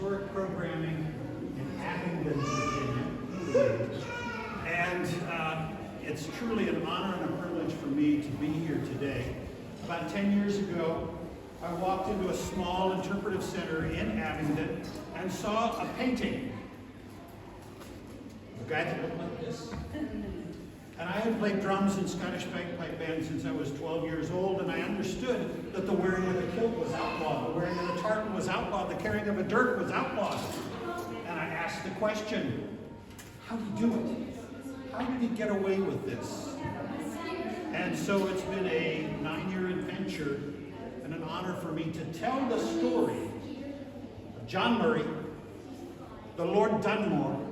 historic programming in Abingdon, Virginia. And it's truly an honor and a privilege for me to be here today. About 10 years ago, I walked into a small interpretive center in Abingdon and saw a painting. A guy that looked like this. And I had played drums in Scottish bagpipe band since I was 12 years old, and I understood that the wearing of a kilt was outlawed, the wearing of a tartan was outlawed, the carrying of a dirk was outlawed. And I asked the question, how did he do it? How did he get away with this? And so it's been a 9-year adventure and an honor for me to tell the story of John Murray, the Lord Dunmore,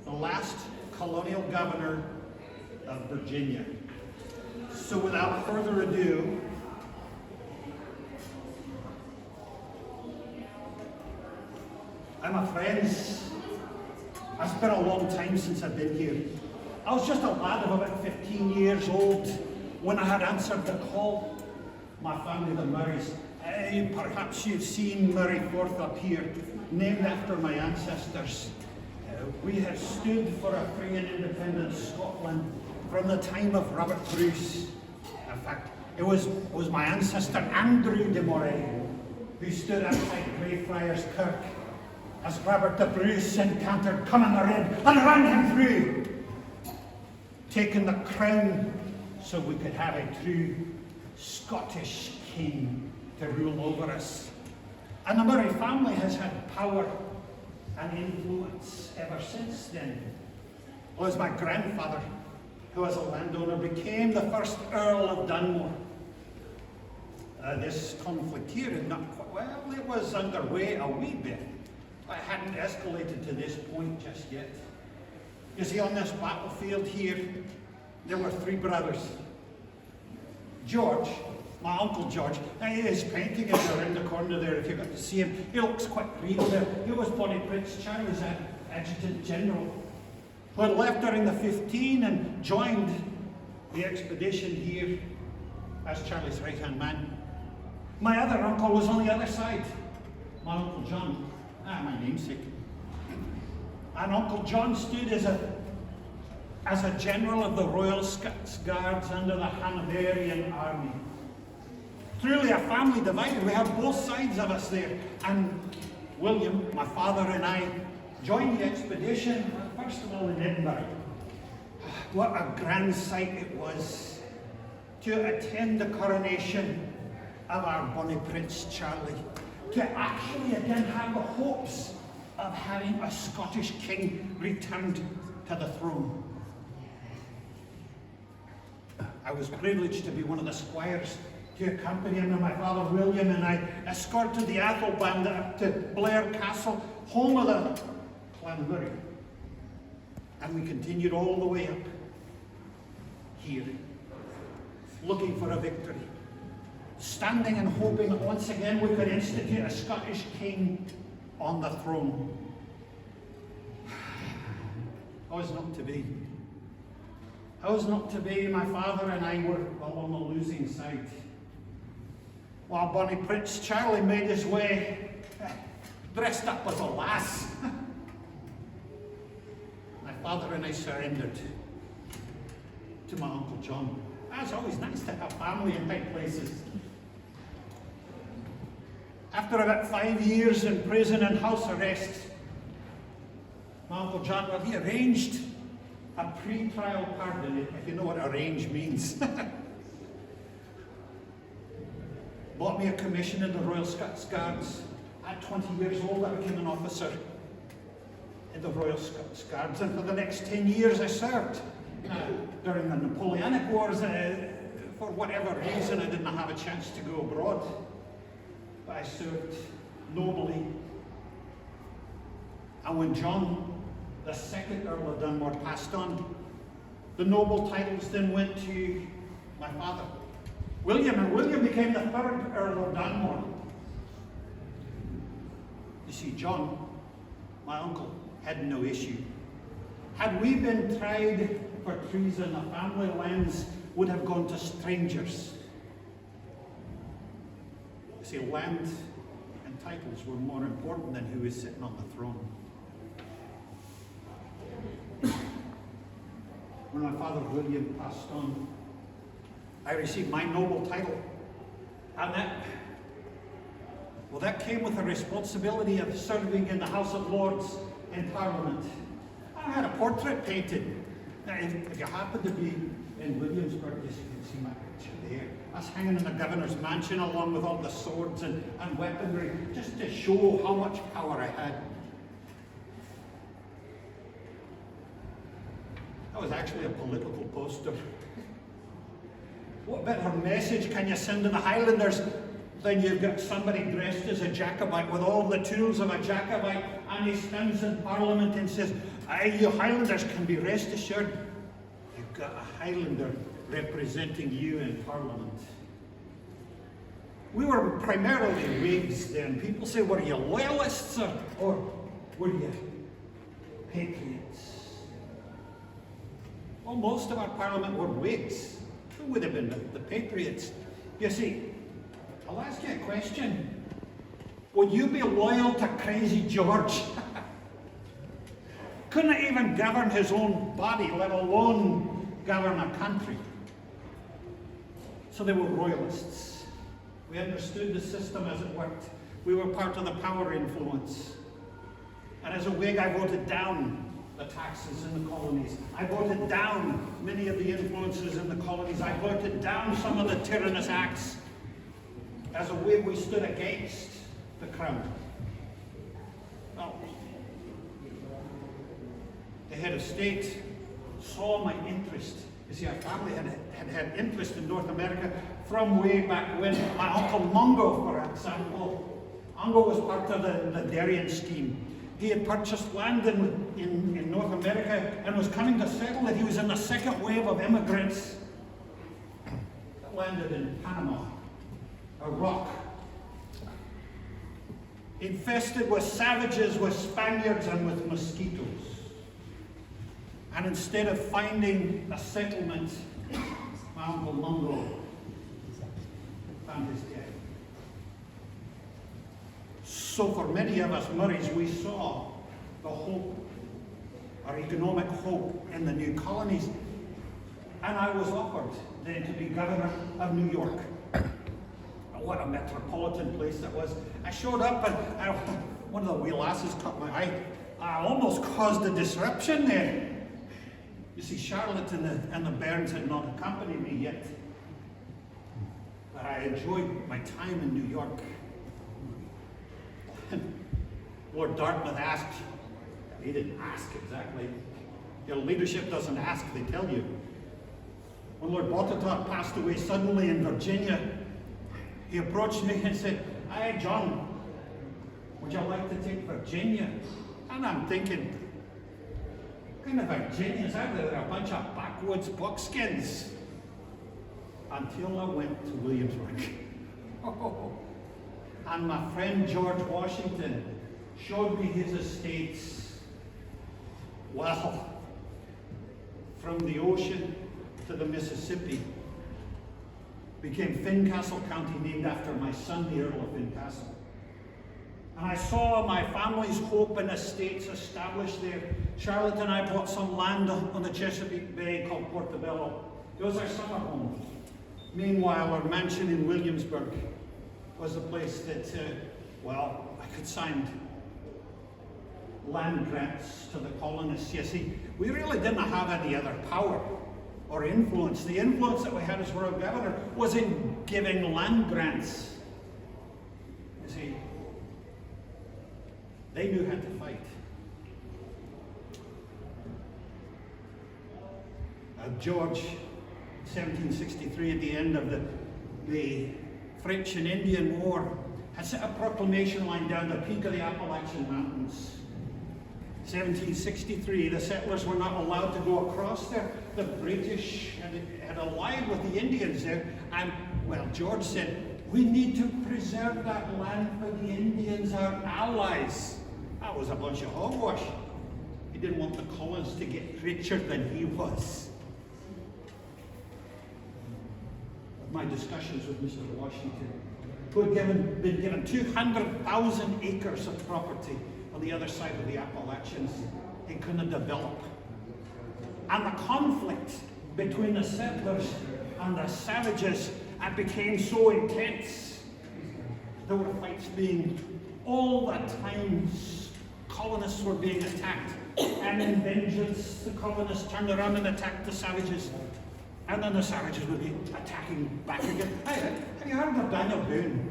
the last colonial governor of Virginia. So without further ado, my friends, it's been a long time since I've been here. I was just a lad of about 15 years old when I had answered the call. My family, the Murrays, perhaps you've seen Murray Forth up here, named after my ancestors. We have stood for a free and independent Scotland from the time of Robert Bruce. In fact, it was my ancestor Andrew de Moray who stood outside Greyfriars Kirk as Robert the Bruce encountered Conan the Red and ran him through, taking the crown so we could have a true Scottish king to rule over us. And the Murray family has had power and influence ever since then. It was my grandfather, who as a landowner became the first Earl of Dunmore. This conflict here had not quite, well, it was underway a wee bit, but it hadn't escalated to this point just yet. You see, on this battlefield here, there were 3 brothers. George, my Uncle George, his painting is around the corner there if you got to see him. He looks quite real there. He was Bonnie Prince Charlie's Adjutant General, who had left during the 15 and joined the expedition here as Charlie's right-hand man. My other uncle was on the other side, my Uncle John, my namesake. And Uncle John stood as a general of the Royal Scots Guards under the Hanoverian army. Truly a family divided. We had both sides of us there. And William, my father, and I joined the expedition, first of all in Edinburgh. What a grand sight it was to attend the coronation of our bonny Prince Charlie, to actually again have the hopes of having a Scottish king returned to the throne. I was privileged to be one of the squires to accompany him and my father William, and I escorted the Athelband up to Blair Castle, home of the Clan Murray. And we continued all the way up here, looking for a victory, standing and hoping that once again we could institute a Scottish king on the throne. How was not to be? How was not to be? My father and I were on the losing side, while bonny Prince Charlie made his way, dressed up as a lass. My father and I surrendered to my Uncle John. It's always nice to have family in big places. After about 5 years in prison and house arrest, my Uncle John, well, he arranged a pre-trial pardon, if you know what arrange means. Bought me a commission in the Royal Scots Guards. At 20 years old, I became an officer in the Royal Scots Guards, and for the next 10 years I served. During the Napoleonic Wars, for whatever reason, I didn't have a chance to go abroad, but I served nobly. And when John, the 2nd Earl of Dunmore, passed on, the noble titles then went to my father, William, and William became the 3rd Earl of Dunmore. You see, John, my uncle, had no issue. Had we been tried for treason, the family lands would have gone to strangers. You see, land and titles were more important than who was sitting on the throne. When my father William passed on, I received my noble title. And that came with the responsibility of serving in the House of Lords in Parliament. I had a portrait painted. Now, if you happen to be in Williamsburg, you can see my picture there. I was hanging in the governor's mansion along with all the swords and weaponry, just to show how much power I had. That was actually a political poster. What better message can you send to the Highlanders than you've got somebody dressed as a Jacobite with all the tools of a Jacobite, and he stands in Parliament and says, "Aye, you Highlanders can be rest assured, you've got a Highlander representing you in Parliament." We were primarily Whigs then. People say, were you loyalists or were you patriots? Well, most of our Parliament were Whigs. Who would have been the patriots? You see, I'll ask you a question. Would you be loyal to Crazy George? Couldn't even govern his own body, let alone govern a country. So they were royalists. We understood the system as it worked. We were part of the power influence. And as a Whig, I voted down the taxes in the colonies. I voted down many of the influences in the colonies. I voted down some of the tyrannous acts. As a Whig, we stood against the crown. Well, the head of state saw my interest. You see, our family had interest in North America from way back when. My Uncle Mungo, for example, Mungo was part of the Darien scheme. He had purchased land in North America and was coming to settle it. He was in the second wave of immigrants that landed in Panama, a rock, infested with savages, with Spaniards, and with mosquitoes. And instead of finding a settlement, my Uncle Mungo found his death. So for many of us Murrays, we saw the hope, our economic hope in the new colonies. And I was offered then to be Governor of New York. What a metropolitan place that was. I showed up and one of the wee lasses caught my eye. I almost caused a disruption there. You see, Charlotte and the Bairns had not accompanied me yet. But I enjoyed my time in New York. Lord Dartmouth asked, he didn't ask exactly. Your leadership doesn't ask, they tell you. When Lord Botetourt passed away suddenly in Virginia, he approached me and said, "Hey, John, would you like to take Virginia?" And I'm thinking, what kind of Virginians are there? They're a bunch of backwoods buckskins. Until I went to Williamsburg. And my friend George Washington showed me his estates. Well, from the ocean to the Mississippi, became Fincastle County, named after my son, the Earl of Fincastle. And I saw my family's hope and estates established there. Charlotte and I bought some land on the Chesapeake Bay called Portobello. It was our summer home. Meanwhile, our mansion in Williamsburg was a place that, I could sign land grants to the colonists. You see, we really didn't have any other power or influence. The influence that we had as Royal Governor was in giving land grants. You see, they knew how to fight. George, 1763, at the end of the French and Indian War, had set a proclamation line down the peak of the Appalachian Mountains. 1763, the settlers were not allowed to go across there. The British had allied with the Indians there, and, George said, we need to preserve that land for the Indians, our allies. That was a bunch of hogwash. He didn't want the colonists to get richer than he was. My discussions with Mr. Washington, who had been given 200,000 acres of property on the other side of the Appalachians. They couldn't develop. And the conflict between the settlers and the savages, it became so intense. There were fights being all the time. Colonists were being attacked, and in vengeance, the colonists turned around and attacked the savages, and then the savages would be attacking back again. Hey, have you heard of Daniel Boone?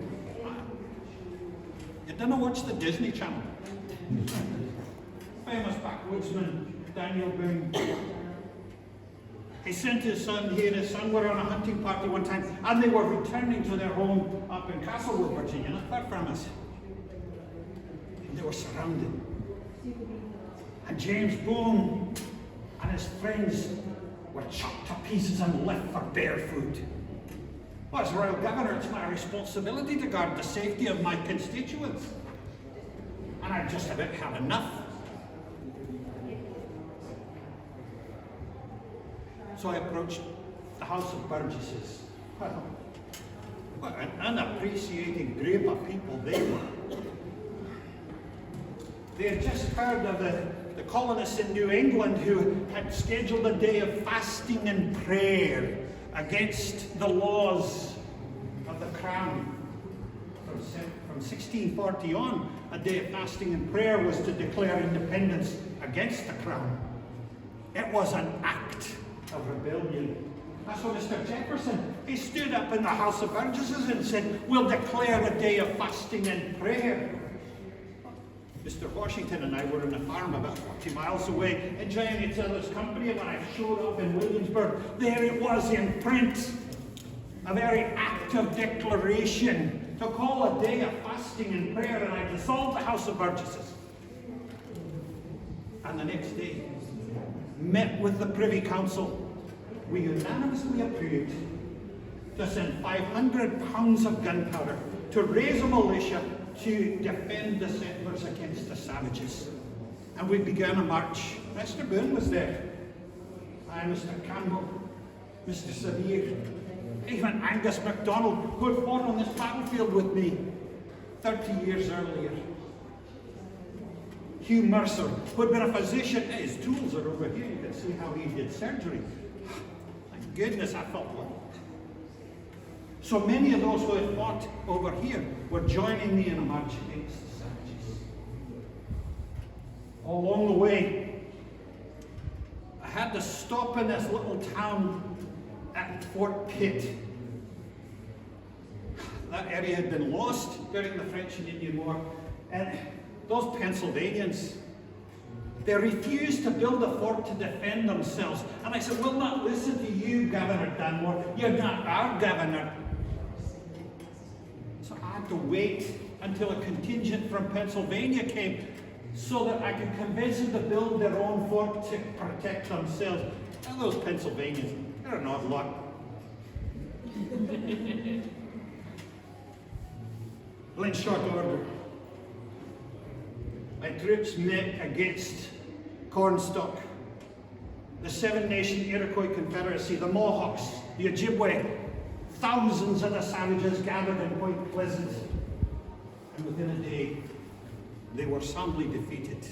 You didn't watch the Disney Channel? Famous backwoodsman Daniel Boone. He sent his son, he and his son were on a hunting party one time, and they were returning to their home up in Castlewood, Virginia, not far from us. And they were surrounded. And James Boone and his friends were chopped to pieces and left for bear food. Well, as Royal Governor, it's my responsibility to guard the safety of my constituents. And I've just about had enough. So I approached the House of Burgesses. Well, what an unappreciated group of people they were. They had just heard of the colonists in New England who had scheduled a day of fasting and prayer against the laws of the Crown. From 1640 on, a day of fasting and prayer was to declare independence against the Crown. It was an act of rebellion. That's what Mr. Jefferson, he stood up in the House of Burgesses and said, we'll declare a day of fasting and prayer. Mr. Washington and I were on a farm about 40 miles away, enjoying each other's company, and when I showed up in Williamsburg, there it was in print. A very active declaration to call a day of fasting and prayer, and I dissolved the House of Burgesses. And the next day, met with the Privy Council. We unanimously approved to send 500 pounds of gunpowder to raise a militia to defend the settlers against the savages. And we began a march. Mr. Boone was there. I, Mr. Campbell, Mr. Sevier, even Angus MacDonald, who had fought on this battlefield with me 30 years earlier. Hugh Mercer, who had been a physician. His tools are over here. You can see how he did surgery. Thank goodness I felt one. So many of those who had fought over here were joining me in a march against the savages. All along the way, I had to stop in this little town at Fort Pitt. That area had been lost during the French and Indian War, and those Pennsylvanians, they refused to build a fort to defend themselves. And I said, we'll not listen to you, Governor Dunmore. You're not our governor. So I had to wait until a contingent from Pennsylvania came so that I could convince them to build their own fort to protect themselves. And those Pennsylvanians, they're an odd lot. Well, in short order, my troops met against Cornstalk, the Seven Nation Iroquois Confederacy, the Mohawks, the Ojibwe. Thousands of the savages gathered in Point Pleasant, and within a day, they were soundly defeated.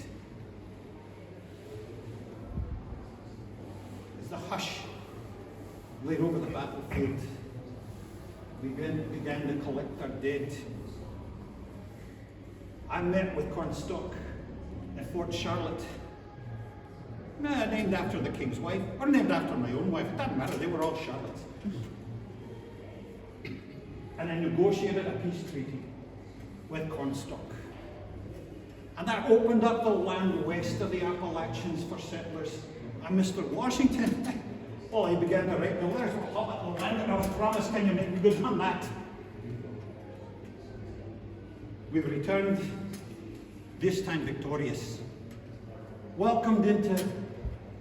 As the hush laid over the battlefield, we began to collect our dead. I met with Cornstalk at Fort Charlotte. Named after the king's wife, or named after my own wife. It doesn't matter, they were all Charlottes. And I negotiated a peace treaty with Cornstalk. And that opened up the land west of the Appalachians for settlers. And Mr. Washington, well, he began to write the letters. Well, the land that I was promised, can you make me good on that? We've returned, this time victorious. Welcomed into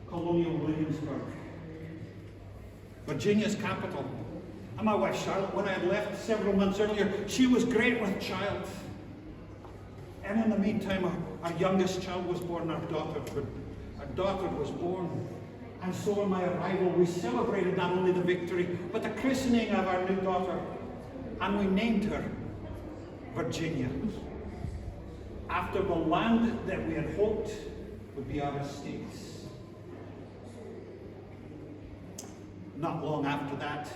colonial Williamsburg, Virginia's capital. And my wife Charlotte, when I had left several months earlier, she was great with child. And in the meantime, our youngest child was born, our daughter was born. And so on my arrival, we celebrated not only the victory, but the christening of our new daughter. And we named her Virginia, after the land that we had hoped would be our estates. Not long after that,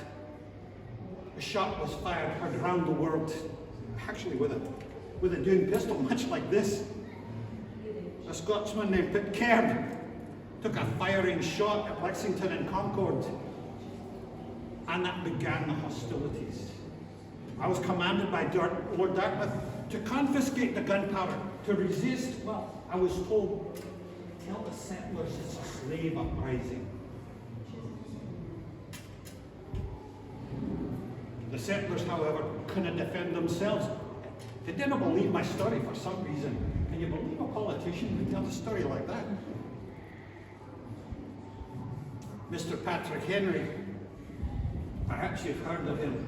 a shot was fired, heard around the world, actually with a dune pistol, much like this. A Scotsman named Pitcairn took a firing shot at Lexington and Concord, and that began the hostilities. I was commanded by Lord Dartmouth to confiscate the gunpowder, to resist. Well, I was told, tell the settlers it's a slave uprising. The settlers, however, couldn't defend themselves. They didn't believe my story for some reason. Can you believe a politician would tell a story like that? Mr. Patrick Henry, perhaps you've heard of him.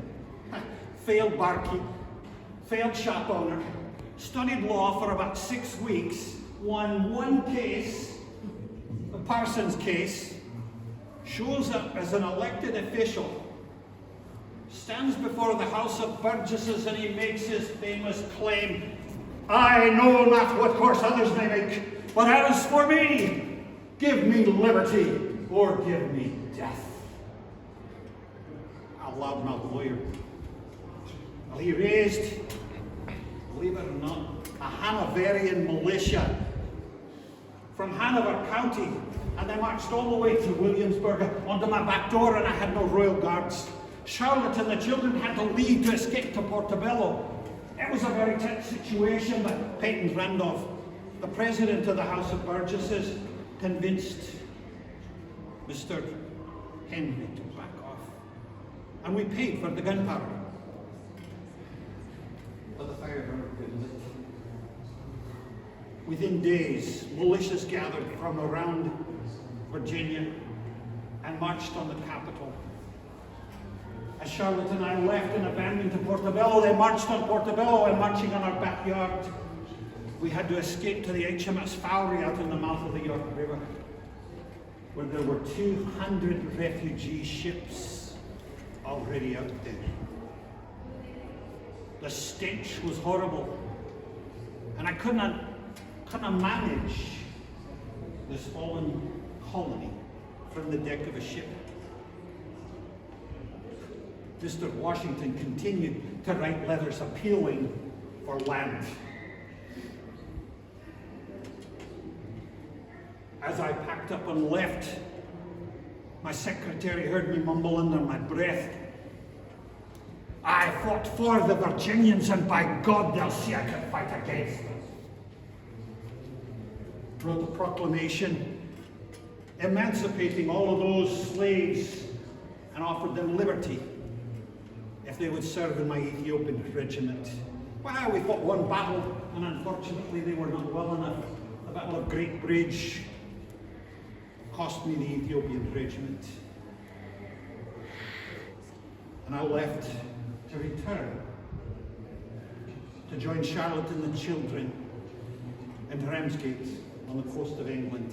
Failed barkeep, failed shop owner, studied law for about 6 weeks, won one case, the Parsons case, shows up as an elected official, stands before the House of Burgesses, and he makes his famous claim, "I know not what course others may make, but as for me, give me liberty or give me death." A loudmouth lawyer. Well, he raised, believe it or not, a Hanoverian militia from Hanover County, and they marched all the way to Williamsburg onto my back door, and I had no royal guards. Charlotte and the children had to leave to escape to Portobello. It was a very tense situation, but Peyton Randolph, the president of the House of Burgesses, convinced Mr. Henry to back off. And we paid for the gunpowder. But the fire had been lit. Within days, militias gathered from around Virginia and marched on the capital. As Charlotte and I left and abandoned to Portobello, they marched on Portobello and marching on our backyard. We had to escape to the HMS Fowry out in the mouth of the York River, where there were 200 refugee ships already out there. The stench was horrible, and I couldn't manage this fallen colony from the deck of a ship. Mr. Washington continued to write letters appealing for land. As I packed up and left, my secretary heard me mumble under my breath, "I fought for the Virginians, and by God they'll see I can fight against them." Wrote a proclamation emancipating all of those slaves and offered them liberty if they would serve in my Ethiopian regiment. Well, we fought one battle, and unfortunately they were not well enough. The Battle of Great Bridge cost me the Ethiopian regiment. And I left to return, to join Charlotte and the children in Ramsgate on the coast of England.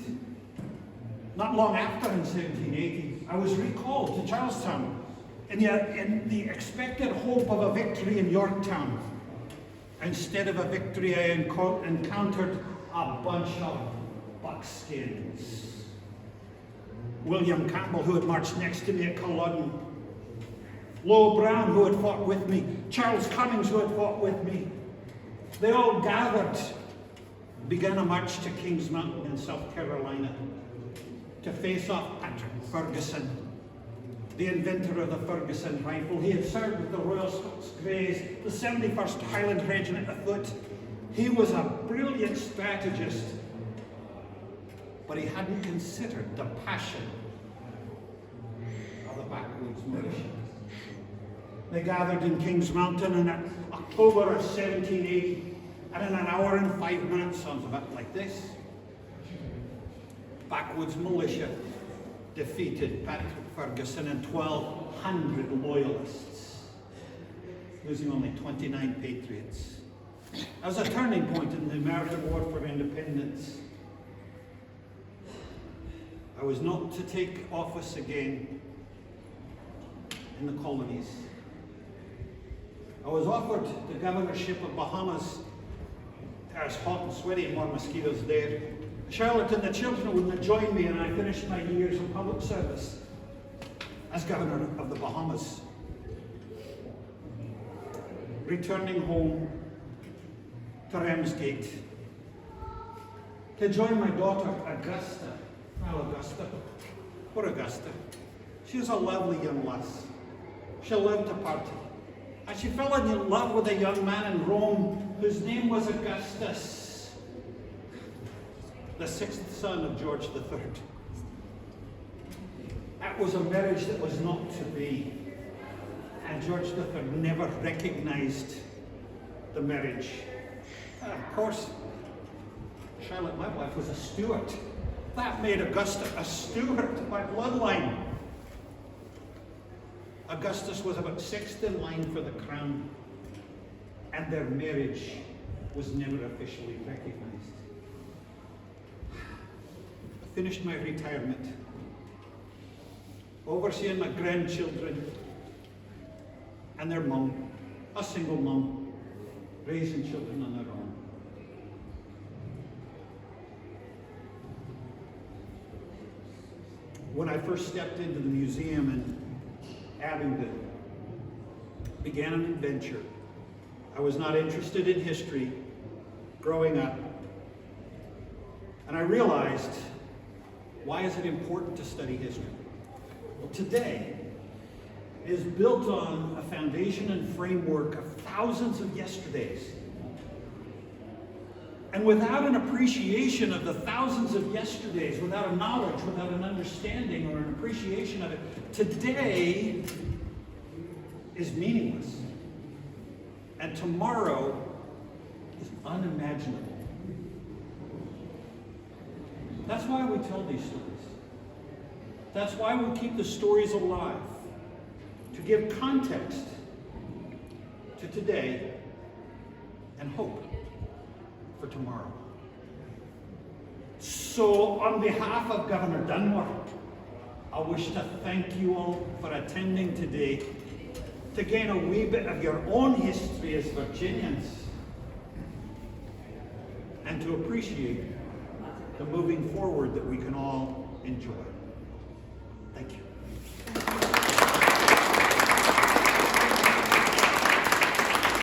Not long after, in 1780, I was recalled to Charlestown in the expected hope of a victory in Yorktown. Instead of a victory, I encountered a bunch of buckskins. William Campbell, who had marched next to me at Culloden, Low Brown, who had fought with me, Charles Cummings, who had fought with me. They all gathered, began a march to Kings Mountain in South Carolina to face off Patrick Ferguson, the inventor of the Ferguson rifle. He had served with the Royal Scots Greys, the 71st Highland Regiment afoot. He was a brilliant strategist, but he hadn't considered the passion of the backwoods militia. They gathered in Kings Mountain in October of 1780, and in an hour and 5 minutes, sounds about like this, backwoods militia defeated Patrick Ferguson and 1,200 loyalists, losing only 29 patriots. That was a turning point in the American War for Independence. I was not to take office again in the colonies. I was offered the governorship of Bahamas. It's hot and sweaty and more mosquitoes there. Charlotte and the children wouldn't join me, and I finished my years of public service as governor of the Bahamas. Returning home to Ramsgate to join my daughter Augusta. Well, Augusta, poor Augusta. She was a lovely young lass. She loved to party. And she fell in love with a young man in Rome whose name was Augustus, the sixth son of George III. That was a marriage that was not to be. And George III never recognized the marriage. And of course, Charlotte, my wife, was a Stuart. That made Augusta a Stuart by bloodline. Augustus was about sixth in line for the crown, and their marriage was never officially recognized. I finished my retirement, overseeing my grandchildren and their mum, a single mum, raising children on their own. When I first stepped into the museum in Abingdon, began an adventure. I was not interested in history growing up, and I realized, why is it important to study history? Well, today is built on a foundation and framework of thousands of yesterdays. And without an appreciation of the thousands of yesterdays, without a knowledge, without an understanding or an appreciation of it, today is meaningless. And tomorrow is unimaginable. That's why we tell these stories. That's why we keep the stories alive. To give context to today and hope for tomorrow. So, on behalf of Governor Dunmore, I wish to thank you all for attending today to gain a wee bit of your own history as Virginians and to appreciate the moving forward that we can all enjoy. Thank you.